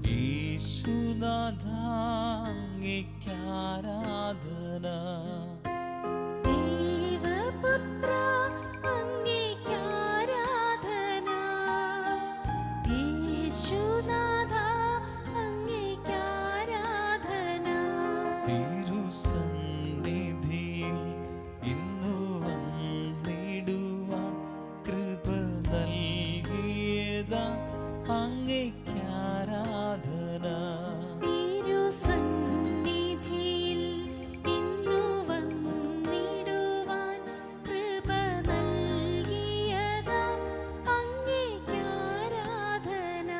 യേശുനാഥ അങ്ങേയ്ക്കാരാധന. ദൈവപുത്ര അങ്ങേയ്ക്കാരാധന. യേശുനാഥ അങ്ങേയ്ക്കാരാധന. തിരുസന്നിധിയിൽ ഇന്നു വന്നിടുവാൻ കൃപ നൽകിയതാ അങ്ങേയ്ക്കാരാധന. തിരുസന്നിധിയിൽ ഇന്നു വന്നിടുവാൻ കൃപ നൽകിയതാ അങ്ങേയ്ക്കാരാധന.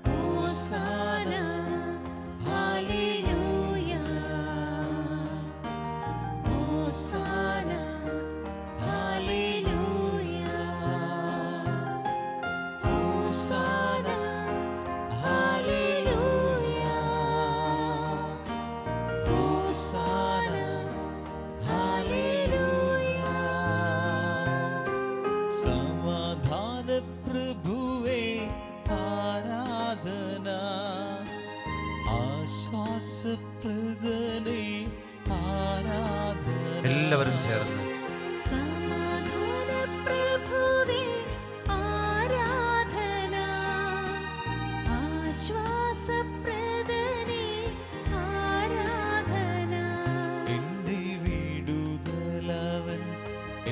ഹോസാന ഹല്ലേലൂയ, ഹോസാന ഹല്ലേലൂയ, ഹോസാന ഹല്ലേലൂയ, ഹോസാന ഹല്ലേലൂയ. സമാധാന പ്രഭുവേ ആരാധന, ആശ്വാസപ്രദനേ ആരാധന. എല്ലാവരും ചേർന്ന് സമാധാന പ്രഭുവേ ആരാധന. ആശ്വാസപ്രദനേ ആരാധന. എന്റെ വിടുതലവൻ,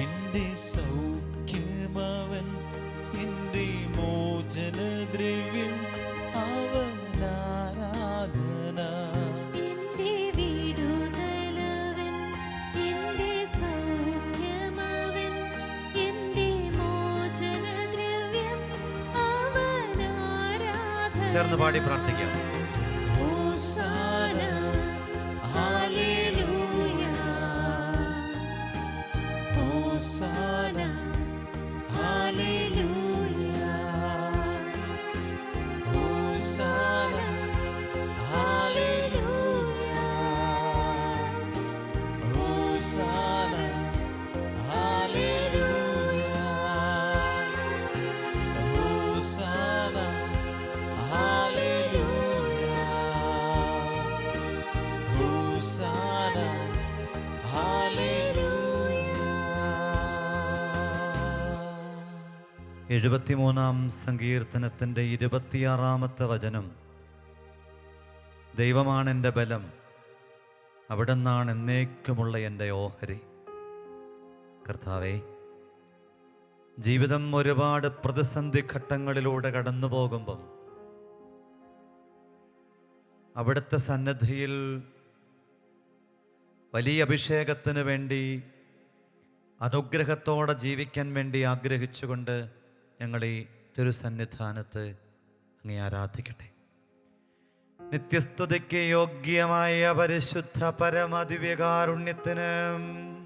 എന്റെ സൗഖ്യമവൻ, എന്റെ മോചനദ്രവ്യം അവനാരാധന. എന്റെ വിടുതലവൻ, എന്റെ സൗഖ്യമവൻ, എന്റെ മോചനദ്രവ്യം അവനാരാധന. ചേർന്ന് പാടി പ്രാർത്ഥിക്കാം. ഹോസാന ഹല്ലേലൂയ, ഹോസാന ഹല്ലേലൂയ, ഹോസാന ഹല്ലേലൂയ, ഹോസാന ഹല്ലേലൂയ, ഹോസാന ഹല്ലേലൂയ, ഹോസാന ഹല്ലേലൂയ. 73-ാം സങ്കീർത്തനത്തിൻ്റെ 26-ാമത്തെ വചനം. ദൈവമാണ് എൻ്റെ ബലം, അവിടുന്നാണ് എന്നേക്കുമുള്ള എൻ്റെ ഓഹരി. കർത്താവേ, ജീവിതം ഒരുപാട് പ്രതിസന്ധി ഘട്ടങ്ങളിലൂടെ കടന്നു പോകുമ്പം അവിടുത്തെ സന്നിധിയിൽ വലിയ അഭിഷേകത്തിന് വേണ്ടി അനുഗ്രഹത്തോടെ ജീവിക്കാൻ വേണ്ടി ആഗ്രഹിച്ചുകൊണ്ട് ഞങ്ങൾ ഈ തിരുസന്നിധാനത്ത് അങ്ങേ ആരാധിക്കട്ടെ. നിത്യസ്തുതിക്ക് യോഗ്യമായ പരിശുദ്ധ പരമദിവ്യകാരുണ്യത്തിന്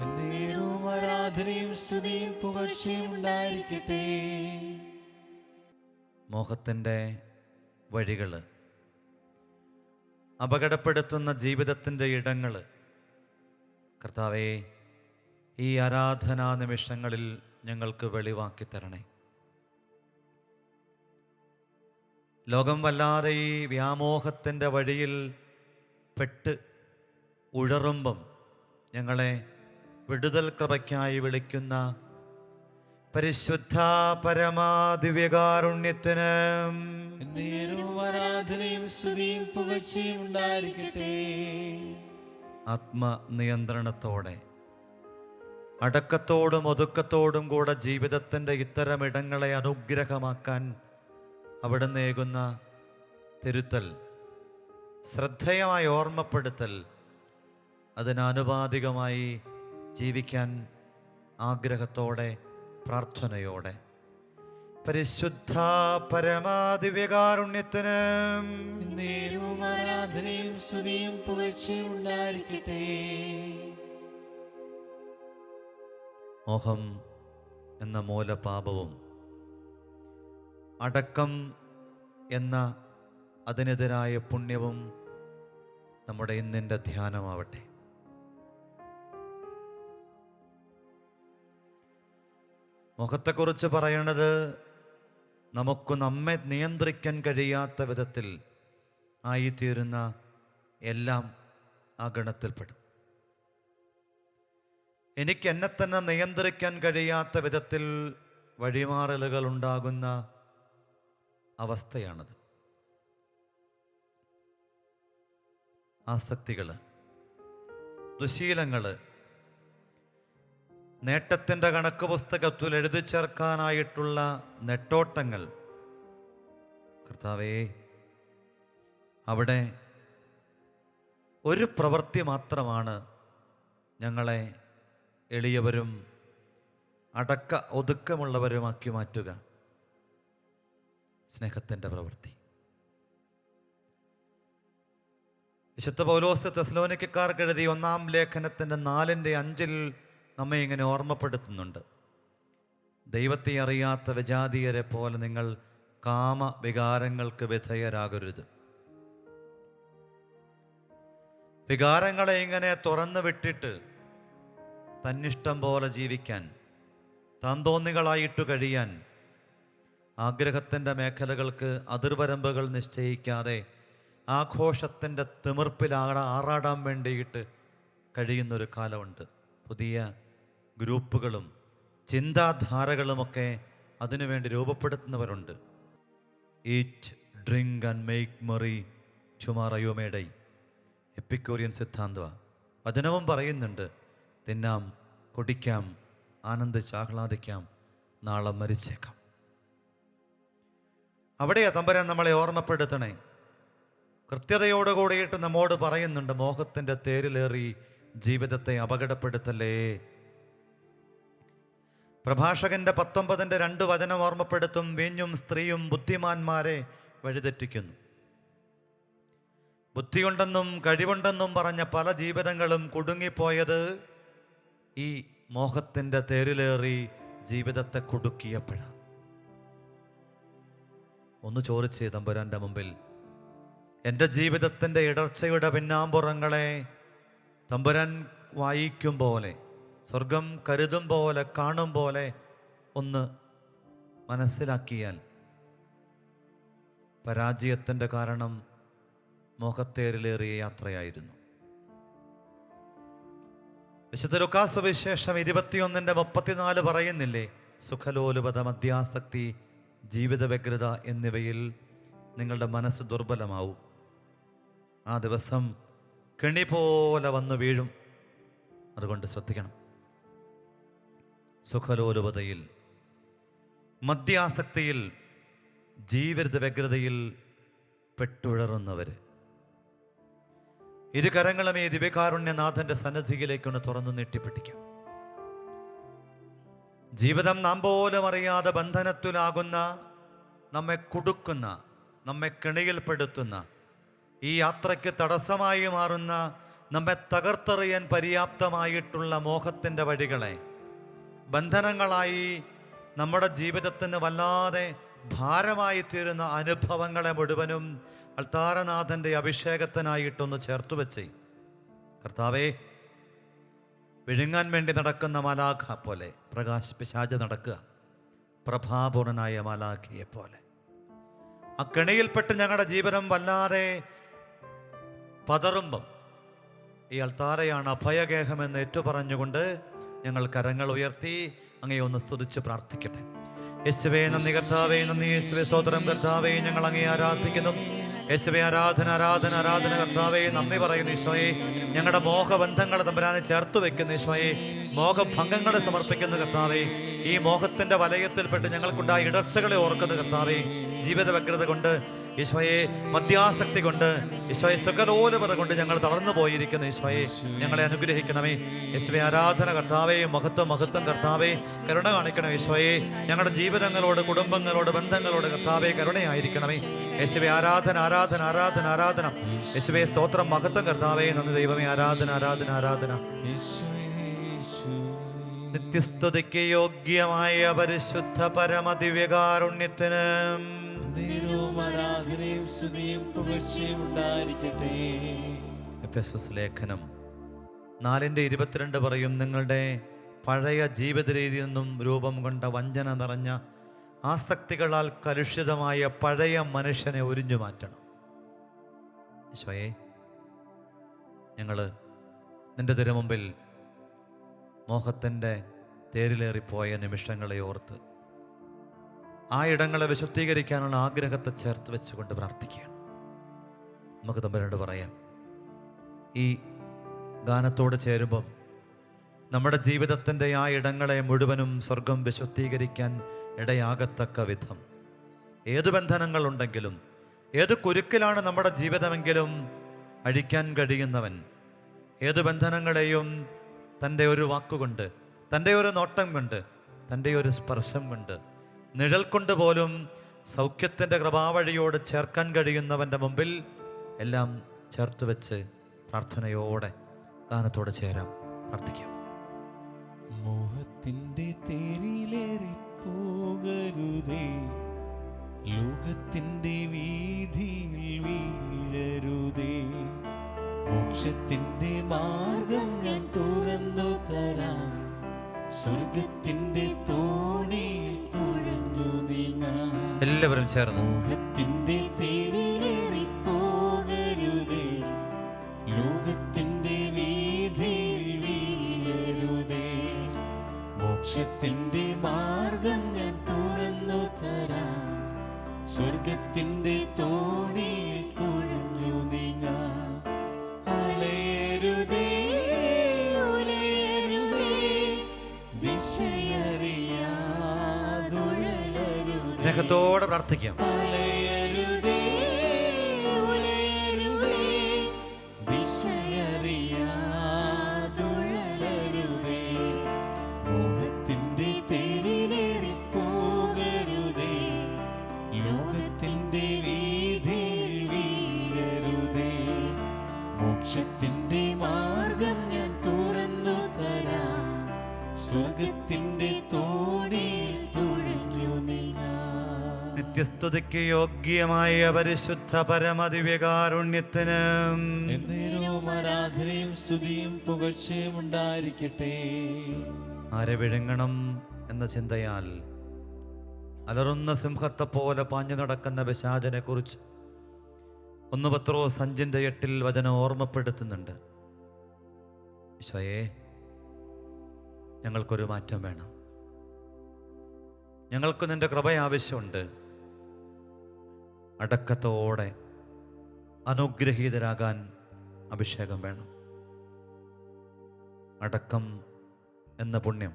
എന്നേരവും ആരാധനയും സ്തുതിയും പുകഴ്ചയും ഉണ്ടായിരിക്കട്ടെ. മോഹത്തിൻ്റെ വഴികൾ, അപകടപ്പെടുത്തുന്ന ജീവിതത്തിൻ്റെ ഇടങ്ങൾ കർത്താവേ, ഈ ആരാധനാ നിമിഷങ്ങളിൽ ഞങ്ങൾക്ക് വെളിവാക്കി തരണേ. ലോകം വല്ലാതെ ഈ വ്യാമോഹത്തിൻ്റെ വഴിയിൽ പെട്ട് ഉഴറുമ്പം ഞങ്ങളെ വിടുതൽ കൃപയ്ക്കായി വിളിക്കുന്ന പരിശുദ്ധ പരമാദിവ്യകാരുണ്യത്തിന് എന്നേരവും ആരാധനയും സ്തുതിയും പുകഴ്ചയും ഉണ്ടായിരിക്കട്ടെ. ആത്മനിയന്ത്രണത്തോടെ അടക്കത്തോടും ഒതുക്കത്തോടും കൂടെ ജീവിതത്തിൻ്റെ ഇത്തരം ഇടങ്ങളെ അനുഗ്രഹമാക്കാൻ അവിടുന്ന് ഏകുന്ന തിരുത്തൽ, ശ്രദ്ധേയമായ ഓർമ്മപ്പെടുത്തൽ, അതിനാനുപാതികമായി ജീവിക്കാൻ ആഗ്രഹത്തോടെ പ്രാർത്ഥനയോടെ പരിശുദ്ധ പരമാദിവ്യകാരുണ്യത്തിന് എന്നേരവും ആരാധനയും സ്തുതിയും പുകഴ്ചയും ഉണ്ടായിരിക്കട്ടെ. മോഹം എന്ന മൂലപാപവും അടക്കം എന്ന അതിനെതിരായ പുണ്യവും നമ്മുടെ ഇന്നിൻ്റെ ധ്യാനമാവട്ടെ. മുഖത്തെക്കുറിച്ച് പറയണത് നമുക്ക് നമ്മെ നിയന്ത്രിക്കാൻ കഴിയാത്ത വിധത്തിൽ ആയിത്തീരുന്ന എല്ലാം ആ ഗണത്തിൽപ്പെടും. എനിക്ക് എന്നെ തന്നെ നിയന്ത്രിക്കാൻ കഴിയാത്ത വിധത്തിൽ വഴിമാറലുകൾ ഉണ്ടാകുന്ന അവസ്ഥയാണത്. ആസക്തികൾ, ദുശീലങ്ങൾ, നേട്ടത്തിൻ്റെ കണക്ക് പുസ്തകത്തിൽ എഴുതി ചേർക്കാനായിട്ടുള്ള നെട്ടോട്ടങ്ങൾ. കർത്താവേ, അവിടെ ഒരു പ്രവൃത്തി മാത്രമാണ് ഞങ്ങളെ എളിയവരും അടക്ക ഒതുക്കമുള്ളവരുമാക്കി മാറ്റുക, സ്നേഹത്തിൻ്റെ പ്രവൃത്തി. വിശുദ്ധ പൗലോസ് തെസ്സലോനിക്കക്കാർക്ക് എഴുതിയ 1-ാം ലേഖനത്തിൻ്റെ 4:5 നമ്മെ ഇങ്ങനെ ഓർമ്മപ്പെടുത്തുന്നുണ്ട്. ദൈവത്തെ അറിയാത്ത വിജാതീയരെ പോലെ നിങ്ങൾ കാമ വികാരങ്ങൾക്ക് വിധേയരാകരുത്. വികാരങ്ങളെ ഇങ്ങനെ തുറന്നു വിട്ടിട്ട് തന്നിഷ്ടം പോലെ ജീവിക്കാൻ, താൻ തോന്നികളായിട്ട് കഴിയാൻ, ആഗ്രഹത്തിൻ്റെ മേഖലകൾക്ക് അതിർവരമ്പുകൾ നിശ്ചയിക്കാതെ ആഘോഷത്തിൻ്റെ തിമിർപ്പിൽ ആറാടാൻ വേണ്ടിയിട്ട് കഴിയുന്നൊരു കാലമുണ്ട്. പുതിയ ഗ്രൂപ്പുകളും ചിന്താധാരകളുമൊക്കെ അതിനുവേണ്ടി രൂപപ്പെടുത്തുന്നവരുണ്ട്. Eat, drink and make merry tomorrow you may die, epicurean സിദ്ധാന്തമാണ്. വചനവും പറയുന്നുണ്ട്, തിന്നാം, കുടിക്കാം, ആനന്ദിച്ച് ആഹ്ലാദിക്കാം, നാളെ മരിച്ചേക്കാം. അവിടെയാ തമ്പുരാൻ നമ്മളെ ഓർമ്മപ്പെടുത്തണേ. കൃത്യതയോട് കൂടിയിട്ട് നമ്മോട് പറയുന്നുണ്ട്, മോഹത്തിൻ്റെ തേരിലേറി ജീവിതത്തെ അപകടപ്പെടുത്തല്ലേ. പ്രഭാഷകന്റെ 19:2 വചനം ഓർമ്മപ്പെടുത്തും, വീഞ്ഞും സ്ത്രീയും ബുദ്ധിമാന്മാരെ വഴിതെറ്റിക്കുന്നു. ബുദ്ധിയുണ്ടെന്നും കഴിവുണ്ടെന്നും പറഞ്ഞ പല ജീവിതങ്ങളും കുടുങ്ങിപ്പോയത് ഈ മോഹത്തിൻ്റെ തേരിലേറി ജീവിതത്തെ കുടുക്കിയപ്പോഴാണ്. ഒന്ന് ചോദിച്ചേ തമ്പുരാൻ്റെ മുമ്പിൽ, എൻ്റെ ജീവിതത്തിൻ്റെ ഇടർച്ചയുടെ പിന്നാമ്പുറങ്ങളെ തമ്പുരാൻ വായിക്കും പോലെ, സ്വർഗം കരുതും പോലെ, കാണും പോലെ ഒന്ന് മനസ്സിലാക്കിയാൽ പരാജയത്തിൻ്റെ കാരണം മോഹത്തേരിലേറിയ യാത്രയായിരുന്നു. വിശുദ്ധ ലൂക്കാസ് സുവിശേഷം 21:34 പറയുന്നില്ലേ, സുഖലോലുപത, മദ്യാസക്തി, ജീവിത വ്യഗ്രത എന്നിവയിൽ നിങ്ങളുടെ മനസ്സ് ദുർബലമാവും. ആ ദിവസം കെണി പോലെ വന്ന് വീഴും. അതുകൊണ്ട് ശ്രദ്ധിക്കണം. സുഖലോലുപതയിൽ, മദ്യാസക്തിയിൽ, ജീവിത വ്യഗ്രതയിൽ പെട്ടുഴറുന്നവർ ഇരു കരങ്ങളും ഈ ദിവ്യകാരുണ്യനാഥന്റെ സന്നിധിയിലേക്കൊന്ന് തുറന്നു നീട്ടിപ്പിടിക്കാം. ജീവിതം നാം പോലും അറിയാതെ ബന്ധനത്തിലാകുന്ന, നമ്മെ കുടുക്കുന്ന, നമ്മെ കെണിയിൽപ്പെടുത്തുന്ന, ഈ യാത്രയ്ക്ക് തടസ്സമായി മാറുന്ന, നമ്മെ തകർത്തെറിയാൻ പര്യാപ്തമായിട്ടുള്ള മോഹത്തിൻ്റെ വഴികളെ, ബന്ധനങ്ങളായി നമ്മുടെ ജീവിതത്തിന് വല്ലാതെ ഭാരമായി തീരുന്ന അനുഭവങ്ങളെ മുഴുവനും അൾത്താരനാഥൻ്റെ അഭിഷേകത്തിനായിട്ടൊന്ന് ചേർത്ത് വെച്ചേ. കർത്താവേ, വിഴുങ്ങാൻ വേണ്ടി നടക്കുന്ന മാലാഖ പോലെ പ്രകാശപിശാച് നടക്കുക, പ്രഭാപൂർണനായ മാലാഖയെ പോലെ. ആ കെണിയിൽപ്പെട്ട് ഞങ്ങളുടെ ജീവിതം വല്ലാതെ പതറുമ്പം ഈ അൾത്താരയാണ് അഭയഗേഹമെന്ന് ഏറ്റുപറഞ്ഞുകൊണ്ട് ഞങ്ങൾ കരങ്ങൾ ഉയർത്തി അങ്ങയെ ഒന്ന് സ്തുതിച്ച് പ്രാർത്ഥിക്കട്ടെ. യേശുവേ നന്ദി, കർത്താവേ നന്ദി, യേശുവേ സ്തോത്രം, കർത്താവേ ഞങ്ങൾ അങ്ങേ ആരാധിക്കുന്നു. യേശുവേ ആരാധന, ആരാധന, ആരാധന. കർത്താവേ നന്ദി പറയുന്നു ഈശോയെ. ഞങ്ങളുടെ മോഹബന്ധങ്ങളെ തമ്പുരാനെ ചേർത്ത് വെക്കുന്ന ഈശോയെ, മോഹഭംഗങ്ങളെ സമർപ്പിക്കുന്ന കർത്താവേ, ഈ മോഹത്തിന്റെ വലയത്തിൽപ്പെട്ട് ഞങ്ങൾക്കുണ്ടായ ഇടർച്ചകളെ ഓർക്കുന്ന കർത്താവേ, ജീവിത വ്യഗ്രത കൊണ്ട് ഈശോയെ, മദ്യാസക്തി കൊണ്ട് ഈശോയെ, സുഖലോലുപത കൊണ്ട് ഞങ്ങൾ തളർന്നു പോയിരിക്കുന്ന ഈശോയെ, ഞങ്ങളെ അനുഗ്രഹിക്കണമേ. യേശുവേ ആരാധന കർത്താവേ, മഹത്വം മഹത്വം കർത്താവേ, കരുണ കാണിക്കണം ഈശോയെ. ഞങ്ങളുടെ ജീവിതങ്ങളോട്, കുടുംബങ്ങളോട്, ബന്ധങ്ങളോട് കർത്താവേ കരുണയായിരിക്കണമേ. യേശുവേ ആരാധന, ആരാധന, ആരാധന, ആരാധന. യേശുവേ സ്തോത്രം, മഹത്വം കർത്താവേ, നന്ദി ദൈവമേ. ആരാധന, ആരാധന, ആരാധന. നിത്യസ്തുതിക്ക് യോഗ്യമായ പരിശുദ്ധ പരമദിവ്യകാരുണ്യത്തിന് ആരാധനയും സ്തുതിയും പുകഴ്ചയും ഉണ്ടായിരിക്കട്ടെ. എഫെസോസ് ലേഖനം 4:22 പറയും, നിങ്ങളുടെ പഴയ ജീവിത രീതിയിൽ നിന്നും രൂപം കൊണ്ട വഞ്ചന നിറഞ്ഞ ആസക്തികളാൽ കലുഷിതമായ പഴയ മനുഷ്യനെ ഉരിഞ്ഞു മാറ്റണം. ഈശോയെ, ഞങ്ങൾ നിൻ്റെ തിരുമുമ്പിൽ മോഹത്തിൻ്റെ തേരിലേറിപ്പോയ നിമിഷങ്ങളെ ഓർത്ത് ആ ഇടങ്ങളെ വിശുദ്ധീകരിക്കാനുള്ള ആഗ്രഹത്തെ ചേർത്ത് വെച്ചുകൊണ്ട് പ്രാർത്ഥിക്കുകയാണ്. നമുക്ക് തമ്മിലോട് പറയാം, ഈ ഗാനത്തോട് ചേരുമ്പം നമ്മുടെ ജീവിതത്തിൻ്റെ ആ ഇടങ്ങളെ മുഴുവനും സ്വർഗം വിശുദ്ധീകരിക്കാൻ ഇടയാകത്തക്ക വിധം ഏതു ബന്ധനങ്ങളുണ്ടെങ്കിലും, ഏത് കുരുക്കിലാണ് നമ്മുടെ ജീവിതമെങ്കിലും അഴിക്കാൻ കഴിയുന്നവൻ ഏതു ബന്ധനങ്ങളെയും തൻ്റെ ഒരു വാക്കുകൊണ്ട്, തൻ്റെ ഒരു നോട്ടം കൊണ്ട്, തൻ്റെ ഒരു സ്പർശം കൊണ്ട്, നിഴൽ കൊണ്ട് പോലും സൗഖ്യത്തിൻ്റെ കൃപാവഴിയോട് ചേർക്കാൻ കഴിയുന്നവൻ്റെ മുമ്പിൽ എല്ലാം ചേർത്ത് വെച്ച് പ്രാർത്ഥനയോടെ ഗാനത്തോടെ ചേരാം, പ്രാർത്ഥിക്കാം. മോഹത്തിൻ്റെ തേരിലേറി പോകരുതേ, ലോകത്തിൻ്റെ വീതിയിൽ വീഴരുതേ, മോക്ഷത്തിൻ്റെ മാർഗം ഞാൻ തുറന്നു തരാം, സ്വർഗത്തിൻ്റെ തോണിയിൽ തുഴഞ്ഞു നീങ്ങാം. എല്ലാവരും ചേർന്ന് മോഹത്തിൻ്റെ തേരിലേറി പോകരുതേ, ലോകത്തിൻ്റെ വീതിയിൽ വീഴരുതേ, മോക്ഷത്തിൻ്റെ മാർഗം ഞാൻ തുറന്നു തരാം, സ്വർഗത്തിൻ്റെ തോണിയിൽ തുഴഞ്ഞു നീങ്ങാം. അലയരുതേ ഉലയരുതേ, ദിശയറിയാതുഴലരുതേ. സ്നേഹത്തോടെ പ്രാർത്ഥിക്കാം. അലയരുതേ ഉലയരുതേ, ദിശയറിയാതുഴലരുതേ, മോഹത്തിൻ്റെ തേരിലേറി പോകരുതേ, ലോകത്തിൻ്റെ വീതിയിൽ വീഴരുതേ, മോക്ഷത്തിൻ്റെ മാർഗം ഞാൻ തുറന്നു തരാം, സ്വർഗത്തിൻ്റെ തോണിയിൽ തുഴഞ്ഞു നീങ്ങാം. നിത്യസ്തുതിക്ക് യോഗ്യമായ പരിശുദ്ധ പരമദിവ്യകാരുണ്യത്തിന് എന്നേരവും ആരാധനയും സ്തുതിയും പുകഴ്ചയും ഉണ്ടായിരിക്കട്ടെ. ആരെ വിഴുങ്ങണം എന്ന ചിന്തയാൽ അലറുന്ന സിംഹത്തെ പോലെ പാഞ്ഞു നടക്കുന്ന പിശാചിനെ കുറിച്ച് 1 പത്രോസ് 5:8 വചനം ഓർമ്മപ്പെടുത്തുന്നുണ്ട്. ഈശോയെ, ഞങ്ങൾക്കൊരു മാറ്റം വേണം, ഞങ്ങൾക്ക് നിന്റെ കൃപ ആവശ്യമുണ്ട്. അടക്കത്തോടെ അനുഗ്രഹീതരാകാൻ അഭിഷേകം വേണം. അടക്കം എന്ന പുണ്യം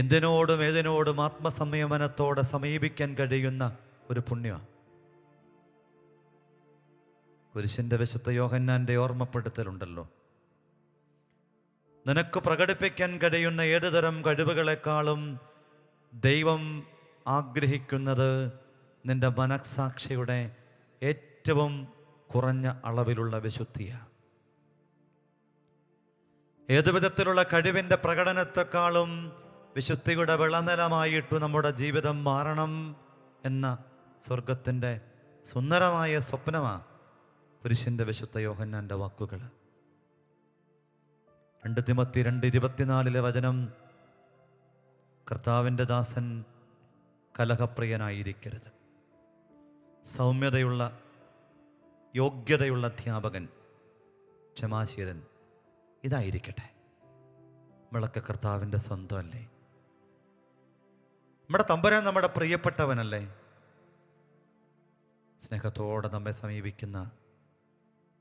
എന്തിനോടും ഏതിനോടും ആത്മസംയമനത്തോടെ സമീപിക്കാൻ കഴിയുന്ന ഒരു പുണ്യമാണ്. കുരിശിൻ്റെ വിശുദ്ധ യോഹന്നാൻ്റെ ഓർമ്മപ്പെടുത്തലുണ്ടല്ലോ, നിനക്ക് പ്രകടിപ്പിക്കാൻ കഴിയുന്ന ഏതുതരം കഴിവുകളെക്കാളും ദൈവം ആഗ്രഹിക്കുന്നത് നിന്റെ മനസ്സാക്ഷിയുടെ ഏറ്റവും കുറഞ്ഞ അളവിലുള്ള വിശുദ്ധിയാണ്. ഏതു വിധത്തിലുള്ള കഴിവിൻ്റെ പ്രകടനത്തെക്കാളും വിശുദ്ധിയുടെ വിളനിലമായിട്ട് നമ്മുടെ ജീവിതം മാറണം എന്ന സ്വർഗത്തിൻ്റെ സുന്ദരമായ സ്വപ്നമാണ് കുരിശിൻ്റെ വിശുദ്ധ യോഹന്നാൻ്റെ വാക്കുകൾ. 2 തിമോത്തി 2:24 വചനം, കർത്താവിൻ്റെ ദാസൻ കലഹപ്രിയനായിരിക്കരുത്, സൗമ്യതയുള്ള യോഗ്യതയുള്ള അധ്യാപകൻ, ക്ഷമാശീലൻ ഇതായിരിക്കട്ടെ. നമ്മളൊക്കെ കർത്താവിൻ്റെ സ്വന്തമല്ലേ? നമ്മുടെ തമ്പുരാൻ നമ്മുടെ പ്രിയപ്പെട്ടവനല്ലേ? സ്നേഹത്തോടെ നമ്മെ സമീപിക്കുന്ന,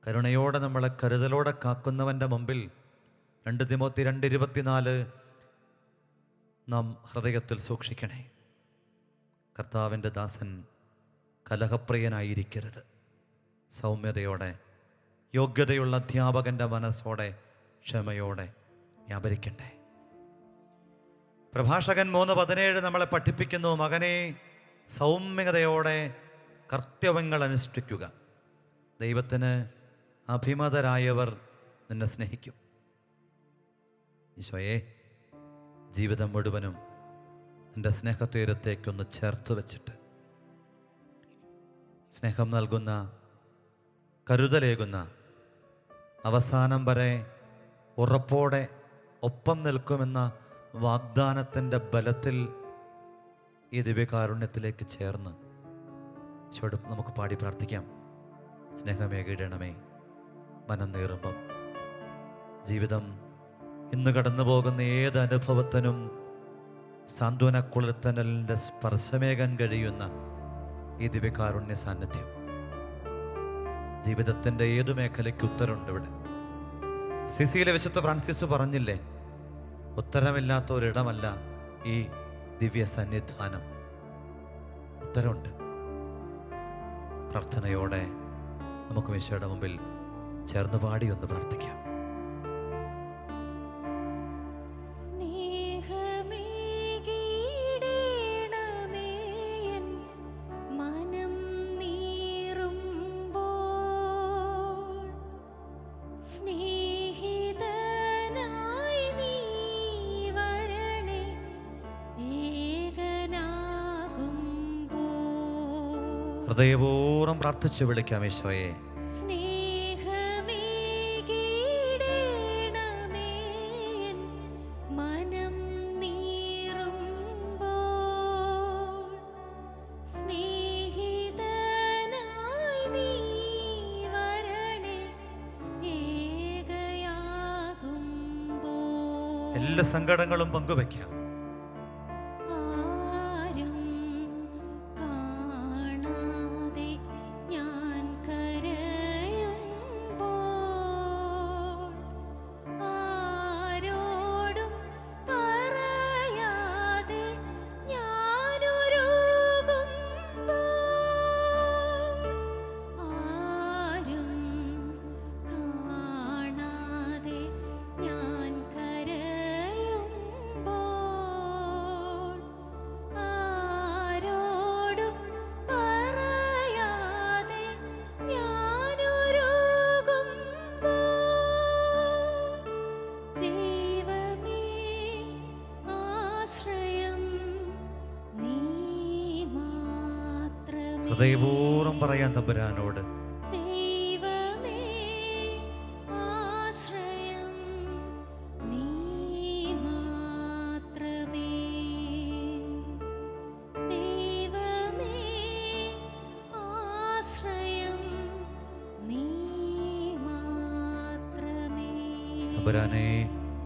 കരുണയോടെ നമ്മളെ കരുതലോടെ കാക്കുന്നവൻ്റെ മുമ്പിൽ 2 തിമോത്തി 2:24 നാം ഹൃദയത്തിൽ സൂക്ഷിക്കണേ. കർത്താവിൻ്റെ ദാസൻ കലഹപ്രിയനായിരിക്കരുത്, സൗമ്യതയോടെ യോഗ്യതയുള്ള അധ്യാപകൻ്റെ മനസ്സോടെ ക്ഷമയോടെ വ്യാപരിക്കണ്ടേ. പ്രഭാഷകൻ 3:17 നമ്മളെ പഠിപ്പിക്കുന്നു, മകനെ സൗമ്യതയോടെ കർത്തവ്യങ്ങൾ അനുഷ്ഠിക്കുക, ദൈവത്തിന് അഭിമതരായവർ നിന്നെ സ്നേഹിക്കും. ഈശോയെ, ജീവിതം മുഴുവനും എൻ്റെ സ്നേഹത്തീരത്തേക്കൊന്ന് ചേർത്ത് വെച്ചിട്ട് സ്നേഹം നൽകുന്ന, കരുതലേകുന്ന, അവസാനം വരെ ഉറപ്പോടെ ഒപ്പം നിൽക്കുമെന്ന വാഗ്ദാനത്തിൻ്റെ ബലത്തിൽ ഈ ദിവ്യകാരുണ്യത്തിലേക്ക് ചേർന്ന് ഈശോയോട് നമുക്ക് പാടി പ്രാർത്ഥിക്കാം. സ്നേഹമേകിടണമേ, മനം നീറുമ്പം. ജീവിതം ഇന്ന് കടന്നു പോകുന്ന ഏത് അനുഭവത്തിനും സാന്ത്വനക്കുളിർത്തനലിൻ്റെ സ്പർശമേകാൻ കഴിയുന്ന ഈ ദിവ്യകാരുണ്യ സാന്നിധ്യം. ജീവിതത്തിൻ്റെ ഏതു മേഖലയ്ക്ക് ഉത്തരമുണ്ട് ഇവിടെ. സിസിയിലെ വിശുദ്ധ ഫ്രാൻസിസ് പറഞ്ഞില്ലേ, ഉത്തരമില്ലാത്ത ഒരിടമല്ല ഈ ദിവ്യ സന്നിധാനം. ഉത്തരമുണ്ട്. പ്രാർത്ഥനയോടെ നമുക്ക് ഈശോയുടെ മുമ്പിൽ ചേർന്ന് പാടി ഒന്ന് പ്രാർത്ഥിക്കാം. ഹൃദയപൂർവ്വം പ്രാർത്ഥിച്ച് വിളിക്കാം ഈശോയെ. എല്ലാ സങ്കടങ്ങളും പങ്കുവയ്ക്കാം. ഹൃദയപൂർവ്വം പറയാൻ തമ്പുരാനോട്. തമ്പുരാനെ,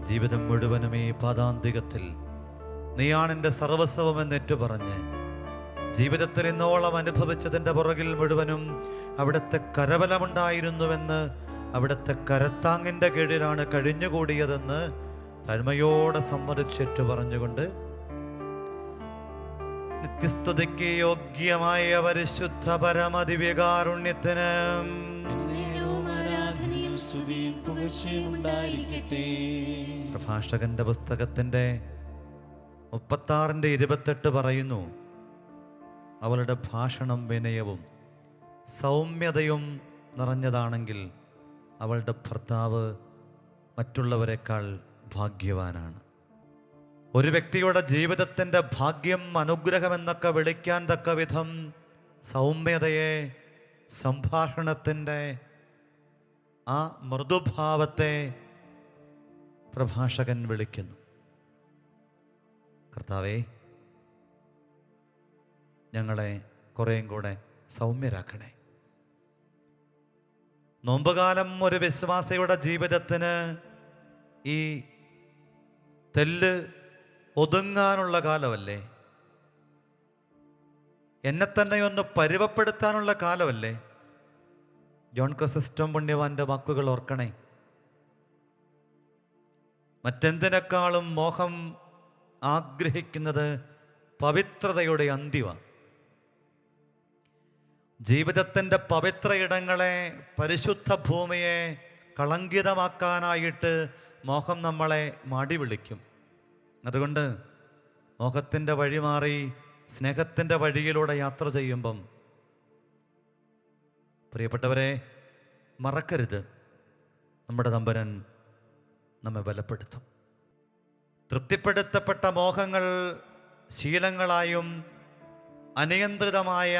ജീവിതം മുഴുവനുമേ പാദാന്തികത്തിൽ നീയാണെൻ്റെ സർവസ്വം എന്നേറ്റു പറഞ്ഞ് ജീവിതത്തിൽ ഇന്നോളം അനുഭവിച്ചതിൻ്റെ പുറകിൽ മുഴുവനും അവിടുത്തെ കരബലമുണ്ടായിരുന്നുവെന്ന്, അവിടുത്തെ കരത്താങ്ങിൻ്റെ കീഴിലാണ് കഴിഞ്ഞുകൂടിയതെന്ന് താഴ്മയോടെ സമ്മതിച്ചേറ്റു പറഞ്ഞുകൊണ്ട് നിത്യസ്തുതിക്ക് യോഗ്യമായ പരിശുദ്ധ പരമദിവ്യകാരുണ്യത്തിന് പ്രഭാഷകന്റെ പുസ്തകത്തിൻ്റെ 36:28 പറയുന്നു, അവളുടെ ഭാഷണം വിനയവും സൗമ്യതയും നിറഞ്ഞതാണെങ്കിൽ അവളുടെ ഭർത്താവ് മറ്റുള്ളവരെക്കാൾ ഭാഗ്യവാനാണ്. ഒരു വ്യക്തിയുടെ ജീവിതത്തിൻ്റെ ഭാഗ്യം, അനുഗ്രഹമെന്നൊക്കെ വിളിക്കാൻ തക്ക വിധം സൗമ്യതയെ, സംഭാഷണത്തിൻ്റെ ആ മൃദുഭാവത്തെ പ്രഭാഷകൻ വിളിക്കുന്നു. കർത്താവേ, ഞങ്ങളെ കുറേയും കൂടെ സൗമ്യരാക്കണേ. നോമ്പുകാലം ഒരു വിശ്വാസിയുടെ ജീവിതത്തിന് ഈ തെല്ല് ഒതുങ്ങാനുള്ള കാലമല്ലേ? എന്നെ തന്നെ ഒന്ന് പരുവപ്പെടുത്താനുള്ള കാലമല്ലേ? ജോൺ ക്രിസിസ്റ്റം പുണ്യവാന്റെ വാക്കുകൾ ഓർക്കണേ. മറ്റെന്തിനേക്കാളും മോഹം ആഗ്രഹിക്കുന്നത് പവിത്രതയുടെ അന്ത്യമാണ്. ജീവിതത്തിൻ്റെ പവിത്ര ഇടങ്ങളെ, പരിശുദ്ധ ഭൂമിയെ കളങ്കിതമാക്കാനായിട്ട് മോഹം നമ്മളെ മാടി വിളിക്കും. അതുകൊണ്ട് മോഹത്തിൻ്റെ വഴി മാറി സ്നേഹത്തിൻ്റെ വഴിയിലൂടെ യാത്ര ചെയ്യുമ്പം പ്രിയപ്പെട്ടവരെ, മറക്കരുത്, നമ്മുടെ തമ്പുരാൻ നമ്മെ ബലപ്പെടുത്തും. തൃപ്തിപ്പെടുത്തപ്പെട്ട മോഹങ്ങൾ ശീലങ്ങളായും അനിയന്ത്രിതമായ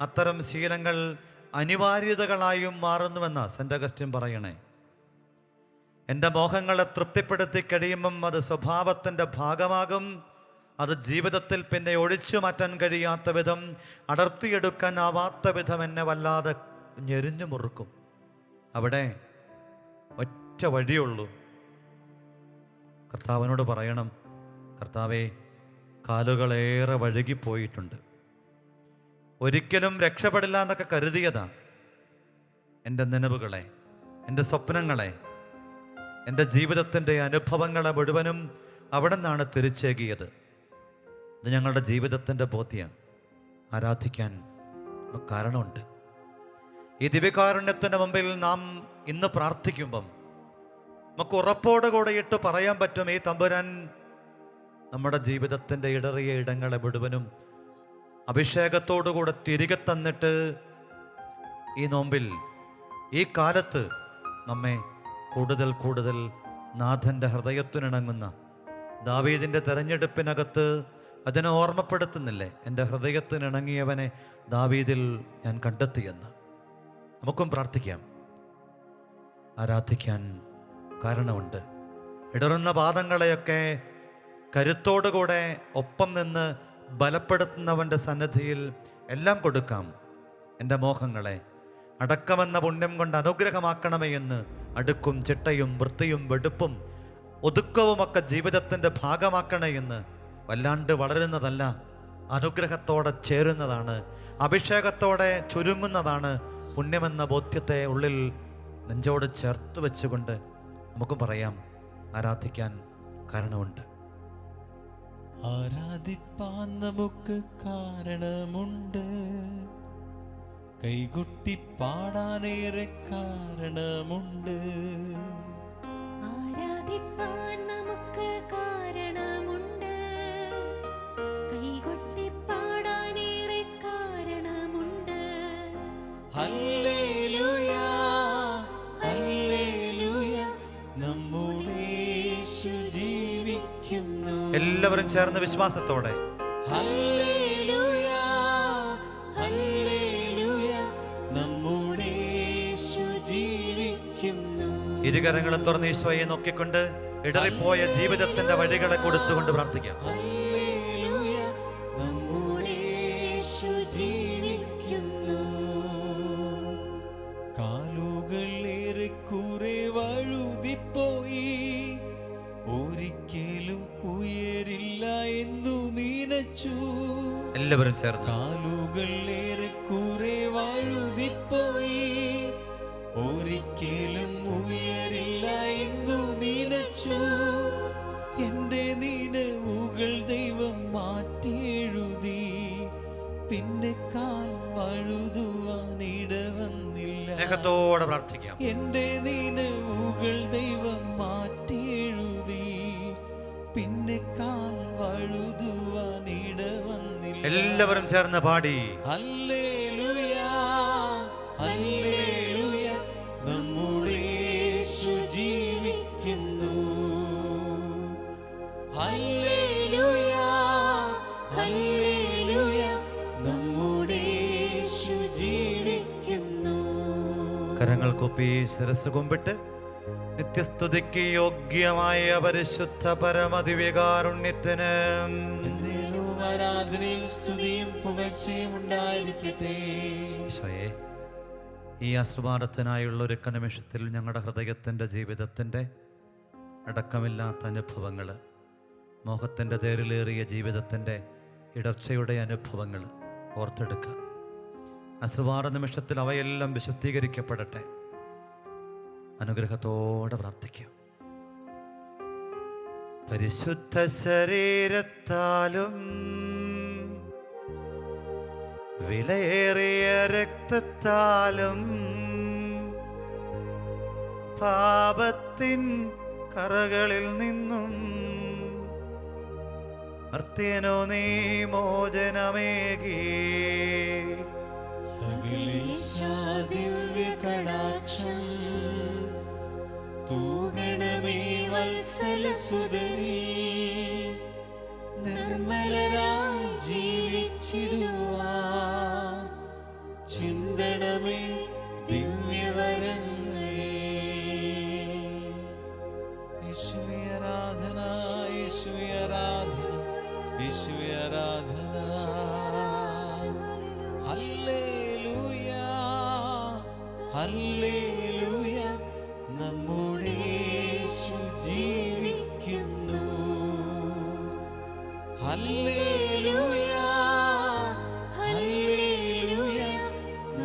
അത്തരം ശീലങ്ങൾ അനിവാര്യതകളായും മാറുന്നുവെന്ന സെൻ്റ് അഗസ്റ്റിൻ പറയണേ. എൻ്റെ മോഹങ്ങളെ തൃപ്തിപ്പെടുത്തി കഴിയുമ്പം അത് സ്വഭാവത്തിൻ്റെ ഭാഗമാകും. അത് ജീവിതത്തിൽ പിന്നെ ഒഴിച്ചു മാറ്റാൻ കഴിയാത്ത വിധം, അടർത്തിയെടുക്കാനാവാത്ത വിധം എന്നെ വല്ലാതെ ഞെരിഞ്ഞു മുറുക്കും. അവിടെ ഒറ്റ വഴിയുള്ളൂ. കർത്താവിനോട് പറയണം, കർത്താവേ, കാലുകളേറെ വഴുകിപ്പോയിട്ടുണ്ട്, ഒരിക്കലും രക്ഷപ്പെടില്ല എന്നൊക്കെ കരുതിയതാണ്. എൻ്റെ നനവുകളെ, എൻ്റെ സ്വപ്നങ്ങളെ, എൻ്റെ ജീവിതത്തിൻ്റെ അനുഭവങ്ങളെ മുഴുവനും അവിടെ നിന്നാണ് തിരിച്ചേകിയത്. ഇത് ഞങ്ങളുടെ ജീവിതത്തിൻ്റെ ബോധ്യം. ആരാധിക്കാൻ കാരണമുണ്ട്. ഈ ദിവ്യകാരുണ്യത്തിൻ്റെ മുമ്പിൽ നാം ഇന്ന് പ്രാർത്ഥിക്കുമ്പം നമുക്ക് ഉറപ്പോടുകൂടെ ഇട്ട് പറയാൻ പറ്റും, ഈ തമ്പുരാൻ നമ്മുടെ ജീവിതത്തിൻ്റെ ഇടറിയ ഇടങ്ങളെ മുഴുവനും അഭിഷേകത്തോടുകൂടെ തിരികെ തന്നിട്ട് ഈ നോമ്പിൽ, ഈ കാലത്ത് നമ്മെ കൂടുതൽ കൂടുതൽ നാഥൻ്റെ ഹൃദയത്തിനിണങ്ങുന്ന, ദാവീദിൻ്റെ തെരഞ്ഞെടുപ്പിനകത്ത് അതിനെ ഓർമ്മപ്പെടുത്തുന്നില്ലേ, എൻ്റെ ഹൃദയത്തിനിണങ്ങിയവനെ ദാവീദിൽ ഞാൻ കണ്ടെത്തിയെന്ന്. നമുക്കും പ്രാർത്ഥിക്കാം, ആരാധിക്കാൻ കാരണമുണ്ട്. ഇടറുന്ന പാദങ്ങളെയൊക്കെ കരുത്തോടുകൂടെ ഒപ്പം നിന്ന് ബലപ്പെടുത്തുന്നവൻ്റെ സന്നിധിയിൽ എല്ലാം കൊടുക്കാം. എൻ്റെ മോഹങ്ങളെ അടക്കമെന്ന പുണ്യം കൊണ്ട് അനുഗ്രഹമാക്കണമേ എന്ന് അടുക്കും ചിട്ടയും വൃത്തിയും വെടുപ്പും ഒതുക്കവുമൊക്കെ ജീവിതത്തിൻ്റെ ഭാഗമാക്കണേ എന്ന്. വല്ലാണ്ട് വളരുന്നതല്ല, അനുഗ്രഹത്തോടെ ചേരുന്നതാണ്, അഭിഷേകത്തോടെ ചുരുങ്ങുന്നതാണ് പുണ്യമെന്ന ബോധ്യത്തെ ഉള്ളിൽ നെഞ്ചോട് ചേർത്ത് വെച്ചുകൊണ്ട് നമുക്കും പറയാം, ആരാധിക്കാൻ കാരണമുണ്ട്. ആരാധിപ്പാൻ നമുക്ക് കാരണമുണ്ട്, കൈകൊട്ടി പാടാനേറെ കാരണമുണ്ട്. ആരാധിപ്പാൻ നമുക്ക് കാരണമുണ്ട്, കൈകൊട്ടി പാടാനേറെ കാരണമുണ്ട്. ഹല്ലേലൂയ, ഹല്ലേലൂയ, നമ്മുടെ യേശു ജീവിക്കുന്നു. എല്ലാവരും ചേർന്ന് വിശ്വാസത്തോടെ ഹല്ലേലൂയ, ഹല്ലേലൂയ, നമ്മുടെ യേശു ജീവിക്കുന്നു. ഇരുകരങ്ങളും തുറന്ന് ഈശോയെ നോക്കിക്കൊണ്ട് ഇടറിപ്പോയ ജീവിതത്തിന്റെ വഴികളെ കൊടുത്തുകൊണ്ട് പ്രാർത്ഥിക്കാം. ഹല്ലേലൂയ, നമ്മുടെ യേശു ജീവിക്കുന്നു. കാലുകൾ ഏറെക്കുറെ വഴുതിപ്പോയി, ഒരിക്കലും ഉയരില്ല എന്നു നീനച്ചു. എല്ലാവരും ചേർന്ന് കാലുകൾ ഏറെക്കുറെ വഴുതിപ്പോയി, ഒരിക്കലും ഉയരില്ല എന്നു നീനച്ചു. എന്റെ നീനവുകൾ ദൈവം മാറ്റി എഴുതി, പിന്നെ കാൽ വഴുതുവാനിട വന്നില്ല. സ്നേഹത്തോടെ പ്രാർത്ഥിക്കാം. എന്റെ നീനവുകൾ ദൈവം മാറ്റി എഴുതി, പിന്നെ കാൽ വഴുതുവാനിട വന്നില്ല. എല്ലാവരും ചേർന്ന് പാടി ഹല്ലേലൂയ, ഹല്ലേലൂയ, നമ്മുടെ യേശു ജീവിക്കുന്നു. ഹല്ലേലൂയ, ഹല്ലേലൂയ, നമ്മുടെ യേശു ജീവിക്കുന്നു. കരങ്ങൾ കൂപ്പി ശിരസ് കുമ്പിട്ട് നിത്യസ്തുതിക്ക് യോഗ്യമായ പരിശുദ്ധ പരമദിവ്യകാരുണ്യത്തിന് എന്നേരവും ആരാധനയും സ്തുതിയും പുകഴ്ചയും ഉണ്ടായിരിക്കട്ടെ. ഈശോയെ, ഈ ആശ്രവാദത്തിനായുള്ള ഒരു നിമിഷത്തിൽ ഞങ്ങളുടെ ഹൃദയത്തിൻ്റെ ജീവിതത്തിൻ്റെ അടക്കമില്ലാത്ത അനുഭവങ്ങൾ, മോഹത്തിൻ്റെ തേരിലേറിയ ജീവിതത്തിൻ്റെ ഇടർച്ചയുടെ അനുഭവങ്ങൾ ഓർത്തെടുക്കുക. ആശ്രവാദ നിമിഷത്തിൽ അവയെല്ലാം വിശുദ്ധീകരിക്കപ്പെടട്ടെ. അനുഗ്രഹത്തോടെ പ്രാർത്ഥിക്കാം. പരിശുദ്ധ ശരീരത്താലും വിലയേറിയ രക്തത്താലും പാപത്തിൻ കറകളിൽ നിന്നും മർത്യനോ നീ മോചനമേകി. സകലേശാ ദിവ്യ കടാക്ഷം തൂകണമേ വത്സലസുതനേ, നിർമ്മലരായി ജീവിച്ചിടുവാൻ ചിന്തണമേ ദിവ്യവരങ്ങൾ. യേശുവേ ആരാധന, യേശുവേ ആരാധന, യേശുവേ ആരാധന. ഹല്ലേലൂയ ഹല്ലേലൂയ, നമ്മുടെ യേശു ജീവിക്കുന്നു. ഹല്ലേലൂയ ഹല്ലേലൂയ,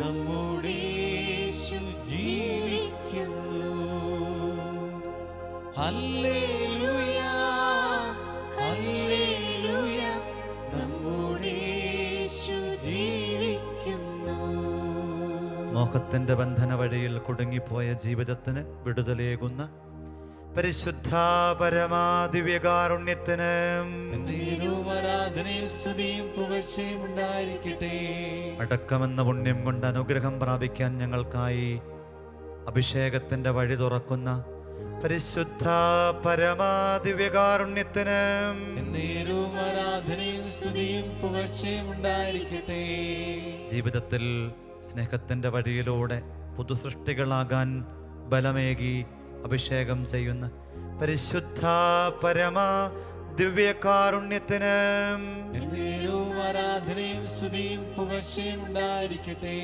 നമ്മുടെ യേശു ജീവിക്കുന്നു. ഹല്ലേലൂയ ഹല്ലേലൂയ, നമ്മുടെ യേശു ജീവിക്കുന്നു. മോഹത്തിന്റെ ബന്ധന വഴിയിൽ കുടുങ്ങിപ്പോയ ജീവിതത്തിന് വിടുതലേകുന്ന പരിശുദ്ധ പരമാദിവ്യകാരുണ്യത്തിന് എന്നേരവും ആരാധനയും സ്തുതിയും പുകഴ്ചയും ഉണ്ടായിരിക്കട്ടെ. അടക്കമെന്ന പുണ്യം കൊണ്ട് അനുഗ്രഹം പ്രാപിക്കാൻ ഞങ്ങൾക്കായി അഭിഷേകത്തിന്റെ വഴി തുറക്കുന്ന പരിശുദ്ധ പരമാദിവ്യകാരുണ്യത്തിന് എന്നേരവും ആരാധനയും സ്തുതിയും പുകഴ്ചയും ഉണ്ടായിരിക്കട്ടെ. ജീവിതത്തിൽ സ്നേഹത്തിന്റെ വഴിയിലൂടെ പുതുസൃഷ്ടികളാകാൻ ബലമേകി അഭിഷേകം ചെയ്യുന്ന പരിശുദ്ധ പരമാ ദിവ്യകാരുണ്യത്തിന് എന്നേരവും ആരാധനയും സ്തുതിയും പുകഴ്ചയും ഉണ്ടായിരിക്കട്ടെ.